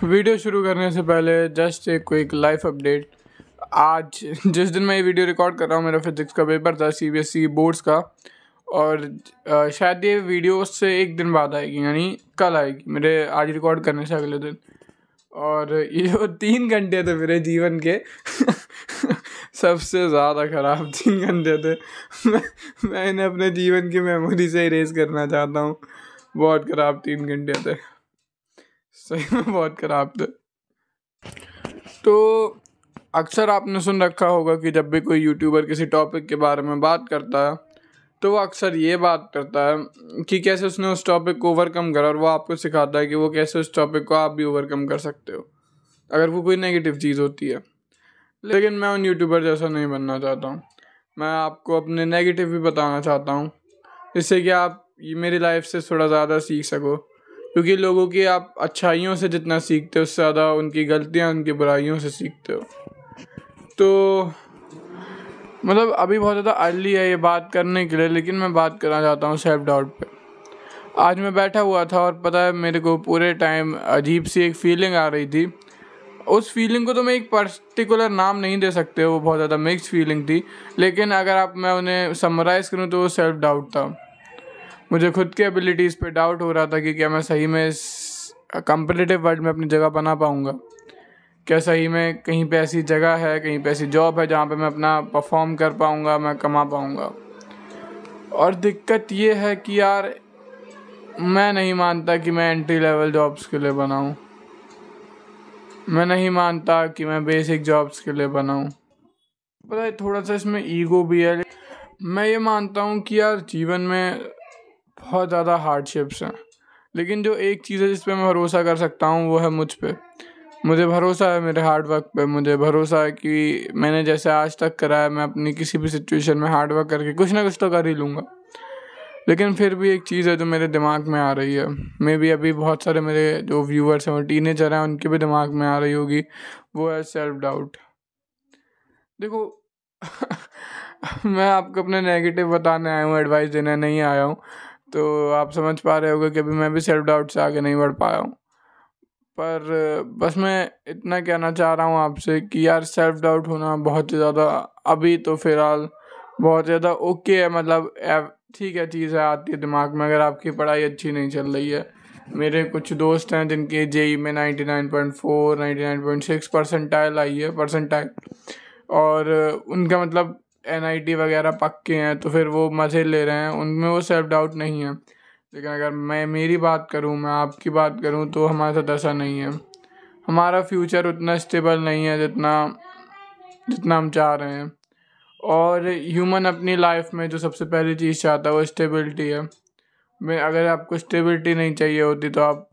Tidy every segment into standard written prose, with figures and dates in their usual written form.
Video शुरू करने से पहले जस्ट एक क्विक लाइफ अपडेट। आज जिस दिन मैं ये वीडियो रिकॉर्ड कर रहा हूँ मेरा फिजिक्स का पेपर था CBSE बोर्ड्स का, और शायद ये वीडियो उससे एक दिन बाद आएगी, यानी कल आएगी, मेरे आज रिकॉर्ड करने से अगले दिन। और ये जो 3 घंटे थे मेरे जीवन के सबसे ज़्यादा ख़राब 3 घंटे थे। मैं इन्हें अपने जीवन की मेमोरी से इरेज करना चाहता हूँ। बहुत ख़राब 3 घंटे थे, सही में बहुत ख़राब थे। तो अक्सर आपने सुन रखा होगा कि जब भी कोई यूट्यूबर किसी टॉपिक के बारे में बात करता है तो वो अक्सर ये बात करता है कि कैसे उसने उस टॉपिक को ओवरकम करा, और वो आपको सिखाता है कि वो कैसे उस टॉपिक को आप भी ओवरकम कर सकते हो अगर वो कोई नेगेटिव चीज़ होती है। लेकिन मैं उन यूट्यूबर जैसा नहीं बनना चाहता हूँ। मैं आपको अपने नेगेटिव भी बताना चाहता हूँ, जिससे कि आप मेरी लाइफ से थोड़ा ज़्यादा सीख सको, क्योंकि लोगों की आप अच्छाइयों से जितना सीखते हो उससे ज़्यादा उनकी गलतियाँ, उनकी बुराइयों से सीखते हो। तो मतलब अभी बहुत ज़्यादा अर्ली है ये बात करने के लिए, लेकिन मैं बात करना चाहता हूँ सेल्फ डाउट पे। आज मैं बैठा हुआ था और पता है मेरे को पूरे टाइम अजीब सी एक फीलिंग आ रही थी। उस फीलिंग को तो मैं एक पर्टिकुलर नाम नहीं दे सकते, वो बहुत ज़्यादा मिक्स फीलिंग थी, लेकिन अगर मैं उन्हें समराइज़ करूँ तो वो सेल्फ डाउट था। मुझे खुद के एबिलिटीज़ पे डाउट हो रहा था कि क्या मैं सही में इस कम्पिटिटिव वर्ल्ड में अपनी जगह बना पाऊँगा, क्या सही में कहीं पे ऐसी जगह है, कहीं पे ऐसी जॉब है जहाँ पे मैं अपना परफॉर्म कर पाऊँगा, मैं कमा पाऊँगा। और दिक्कत ये है कि यार मैं नहीं मानता कि मैं एंट्री लेवल जॉब्स के लिए बनाऊँ, मैं नहीं मानता कि मैं बेसिक जॉब्स के लिए बनाऊँ। पता है थोड़ा सा इसमें ईगो भी है। मैं ये मानता हूँ कि यार जीवन में बहुत ज़्यादा हार्डशिप्स हैं, लेकिन जो एक चीज़ है जिस पे मैं भरोसा कर सकता हूँ वो है मुझ पे। मुझे भरोसा है मेरे हार्ड वर्क पे, मुझे भरोसा है कि मैंने जैसे आज तक करा है मैं अपनी किसी भी सिचुएशन में हार्ड वर्क करके कुछ ना कुछ तो कर ही लूँगा। लेकिन फिर भी एक चीज़ है जो मेरे दिमाग में आ रही है, मे भी अभी बहुत सारे मेरे जो व्यूअर्स हैं वो टीनेजर हैं, उनके भी दिमाग में आ रही होगी, वो है सेल्फ डाउट। देखो मैं आपको अपने नेगेटिव बताने आया हूँ, एडवाइस देने नहीं आया हूँ। तो आप समझ पा रहे होगे कि अभी मैं भी सेल्फ डाउट से आगे नहीं बढ़ पाया हूँ। पर बस मैं इतना कहना चाह रहा हूँ आपसे कि यार सेल्फ डाउट होना बहुत ज़्यादा अभी तो फ़िलहाल बहुत ज़्यादा ओके है, मतलब ठीक है, चीज़ है, आती है दिमाग में अगर आपकी पढ़ाई अच्छी नहीं चल रही है। मेरे कुछ दोस्त हैं जिनके जेई में 99.4 99.6 परसेंटाइल आई है और उनका मतलब NIT वगैरह पक्के हैं, तो फिर वो मज़े ले रहे हैं, उनमें वो सेल्फ डाउट नहीं है। लेकिन अगर मैं मेरी बात करूँ, मैं आपकी बात करूँ, तो हमारे साथ ऐसा नहीं है। हमारा फ्यूचर उतना स्टेबल नहीं है जितना हम चाह रहे हैं। और ह्यूमन अपनी लाइफ में जो सबसे पहली चीज़ चाहता है वो स्टेबिलिटी है। अगर आपको स्टेबिलिटी नहीं चाहिए होती तो आप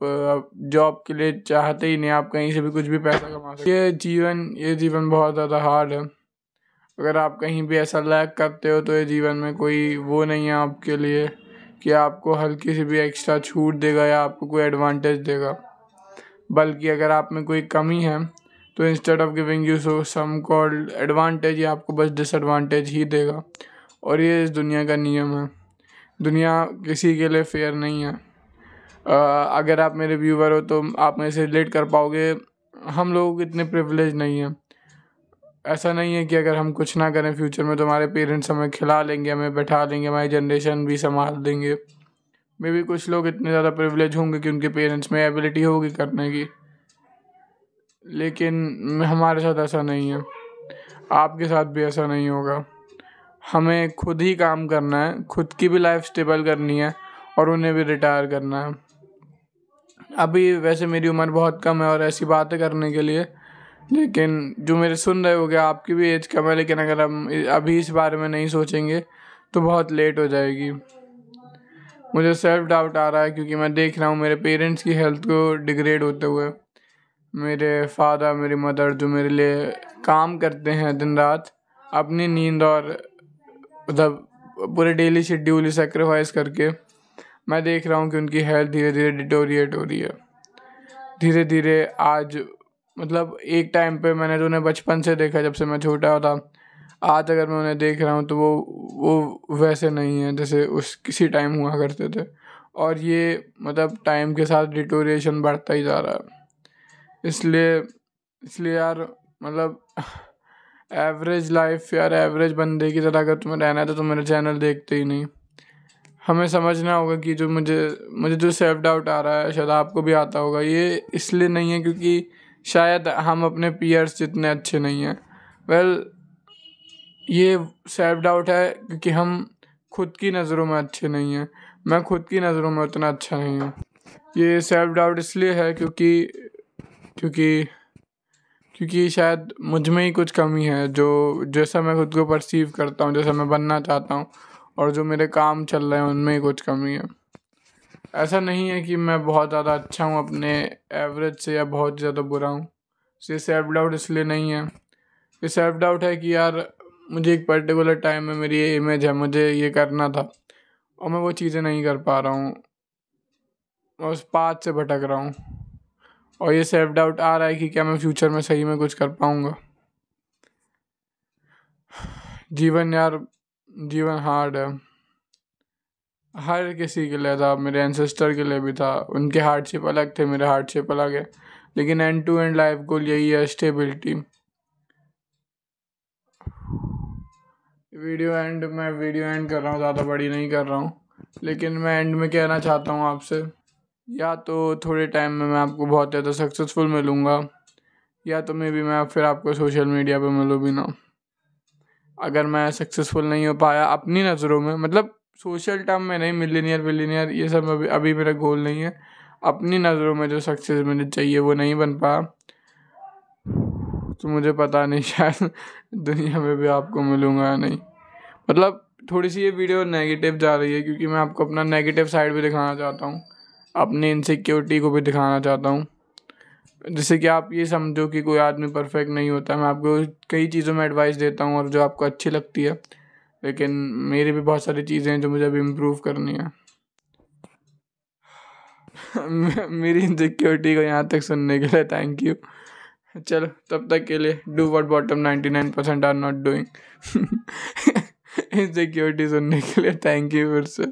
जॉब के लिए चाहते ही नहीं, आप कहीं से भी कुछ भी पैसा कमा सकते। ये जीवन बहुत ज़्यादा हार्ड है। अगर आप कहीं भी ऐसा लैक करते हो तो ये जीवन में कोई वो नहीं है आपके लिए कि आपको हल्की सी भी एक्स्ट्रा छूट देगा या आपको कोई एडवांटेज देगा। बल्कि अगर आप में कोई कमी है तो instead of giving you some called advantage, ये आपको बस डिसएडवांटेज ही देगा। और ये इस दुनिया का नियम है। दुनिया किसी के लिए फेयर नहीं है। अगर आप मेरे व्यूवर हो तो आप मेरे से रिलेट कर पाओगे, हम लोग इतने प्रिविलेज नहीं हैं। ऐसा नहीं है कि अगर हम कुछ ना करें फ्यूचर में तो हमारे पेरेंट्स हमें खिला लेंगे, हमें बैठा देंगे, हमारी जनरेशन भी संभाल देंगे। मे भी कुछ लोग इतने ज़्यादा प्रिविलेज होंगे कि उनके पेरेंट्स में एबिलिटी होगी करने की, लेकिन हमारे साथ ऐसा नहीं है, आपके साथ भी ऐसा नहीं होगा। हमें खुद ही काम करना है, खुद की भी लाइफ स्टेबल करनी है और उन्हें भी रिटायर करना है। अभी वैसे मेरी उम्र बहुत कम है और ऐसी बातें करने के लिए, लेकिन जो मेरे सुन रहे होगे आपकी भी एज कम है, लेकिन अगर हम अभी इस बारे में नहीं सोचेंगे तो बहुत लेट हो जाएगी। मुझे सेल्फ डाउट आ रहा है क्योंकि मैं देख रहा हूँ मेरे पेरेंट्स की हेल्थ को डिग्रेड होते हुए। मेरे फादर, मेरी मदर जो मेरे लिए काम करते हैं दिन रात, अपनी नींद और मतलब पूरे डेली शेड्यूल सेक्रीफाइस करके, मैं देख रहा हूँ कि उनकी हेल्थ धीरे धीरे डिटोरिएट हो रही है। धीरे धीरे आज मतलब एक टाइम पे मैंने तो उन्हें बचपन से देखा, जब से मैं छोटा था, आज अगर मैं उन्हें देख रहा हूँ तो वो वैसे नहीं है जैसे उस किसी टाइम हुआ करते थे। और ये मतलब टाइम के साथ डिटोरिएशन बढ़ता ही जा रहा है। इसलिए इसलिए यार मतलब एवरेज लाइफ यार, एवरेज बंदे की तरह अगर तुम्हें रहना है तो तुम मेरा चैनल देखते ही नहीं। हमें समझना होगा कि जो मुझे जो सेल्फ डाउट आ रहा है, शायद आपको भी आता होगा, ये इसलिए नहीं है क्योंकि शायद हम अपने पीयर्स जितने अच्छे नहीं हैं। ये सेल्फ डाउट है क्योंकि हम खुद की नज़रों में अच्छे नहीं हैं। मैं खुद की नज़रों में उतना अच्छा नहीं हूँ। ये सेल्फ डाउट इसलिए है क्योंकि क्योंकि शायद मुझ में ही कुछ कमी है, जो जैसा मैं खुद को परसीव करता हूँ, जैसा मैं बनना चाहता हूँ और जो मेरे काम चल रहे हैं उनमें ही कुछ कमी है। ऐसा नहीं है कि मैं बहुत ज़्यादा अच्छा हूँ अपने एवरेज से या बहुत ज़्यादा बुरा हूँ। ये सेल्फ डाउट इसलिए नहीं है। ये सेल्फ डाउट है कि यार मुझे एक पर्टिकुलर टाइम में मेरी ये इमेज है, मुझे ये करना था और मैं वो चीज़ें नहीं कर पा रहा हूँ, मैं उस पाथ से भटक रहा हूँ। और ये सेल्फ डाउट आ रहा है कि क्या मैं फ्यूचर में सही में कुछ कर पाऊँगा। जीवन हार्ड है, हर किसी के लिए था, मेरे एंसेस्टर के लिए भी था। उनके हार्डशिप अलग थे, मेरे हार्डशिप अलग है, लेकिन end to end life goal यही है, स्टेबिलिटी। मैं वीडियो एंड कर रहा हूँ, ज़्यादा बड़ी नहीं कर रहा हूँ, लेकिन मैं एंड में कहना चाहता हूँ आपसे, या तो थोड़े टाइम में मैं आपको बहुत ज़्यादा सक्सेसफुल मिलूँगा, या तो मे बी मैं फिर आपको सोशल मीडिया पे मिलूँ भी ना। अगर मैं सक्सेसफुल नहीं हो पाया अपनी नज़रों में, मतलब सोशल टर्म में नहीं, मिलीनियर ये सब अभी मेरा गोल नहीं है। अपनी नज़रों में जो सक्सेस मुझे चाहिए वो नहीं बन पाया, तो मुझे पता नहीं शायद दुनिया में भी आपको मिलूँगा या नहीं। मतलब थोड़ी सी ये वीडियो नेगेटिव जा रही है क्योंकि मैं आपको अपना नेगेटिव साइड भी दिखाना चाहता हूँ, अपनी इनसिक्योरिटी को भी दिखाना चाहता हूँ, जिससे कि आप ये समझो कि कोई आदमी परफेक्ट नहीं होता। मैं आपको कई चीज़ों में एडवाइस देता हूँ और जो आपको अच्छी लगती है, लेकिन मेरी भी बहुत सारी चीज़ें हैं जो मुझे अभी इम्प्रूव करनी है। मेरी इनसिक्योरिटी को यहाँ तक सुनने के लिए थैंक यू। चलो तब तक के लिए do what bottom 99% are not doing. Insecurity सुनने के लिए थैंक यू फिर से।